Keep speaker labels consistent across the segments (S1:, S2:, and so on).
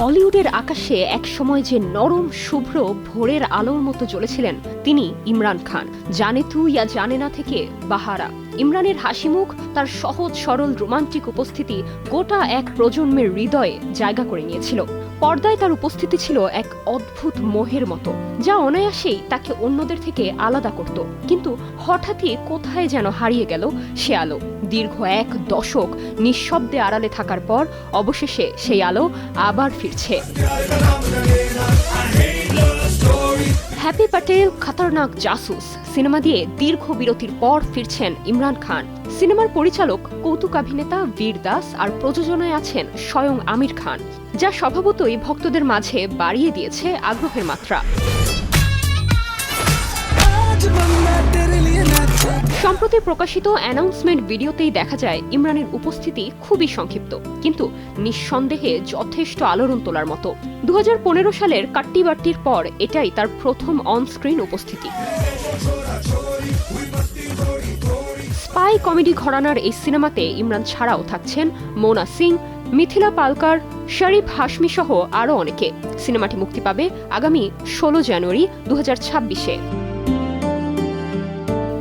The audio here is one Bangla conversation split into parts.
S1: বলিউডের আকাশে একসময় যে নরম শুভ্র ভোরের আলোর মতো জ্বলেছিলেন তিনি ইমরান খান। জানে তু ইয়া জানে না থেকে বাহারা। ইমরানের হাসিমুখ, তার সহজ সরল রোমান্টিক উপস্থিতি গোটা এক প্রজন্মের হৃদয়ে জায়গা করে নিয়েছিল। পর্দায় তার উপস্থিতি ছিল এক অদ্ভুত মোহের মতো, যা অনায়াসেই তাকে অন্যদের থেকে আলাদা করত। কিন্তু হঠাৎই কোথায় যেন হারিয়ে গেল সে আলো। দীর্ঘ এক দশক নিঃশব্দে আড়ালে থাকার পর অবশেষে সেই আলো আবার ফিরছে। হ্যাপি প্যাটেল খতরনাক জাসুস সিনেমা দিয়ে দীর্ঘ বিরতির পর ফিরছেন ইমরান খান। সিনেমার পরিচালক কৌতুকাভিনেতা বীর দাস আর প্রযোজনায় আছেন স্বয়ং আমির খান, যা স্বভাবতই ভক্তদের মাঝে বাড়িয়ে দিয়েছে আগ্রহের মাত্রা। সম্প্রতি প্রকাশিত অ্যানাউন্সমেন্ট ভিডিওতেই দেখা যায় ইমরানের উপস্থিতি খুবই সংক্ষিপ্ত, কিন্তু নিঃসন্দেহে যথেষ্ট আলোড়ন তোলার মতো। 2015 সালের কাট্টি বাট্টির পর এটাই তার প্রথম অনস্ক্রিন উপস্থিতি। স্পাই কমেডি ঘরানার এই সিনেমাতে ইমরান ছাড়াও থাকছেন মোনা সিং, মিথিলা পালকার, শরীফ হাশমি সহ আরও অনেকে। সিনেমাটি মুক্তি পাবে আগামী 16 জানুয়ারি 2026-এ।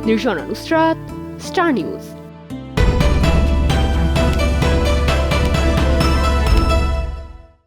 S1: Nirjona Nusrat, Star news.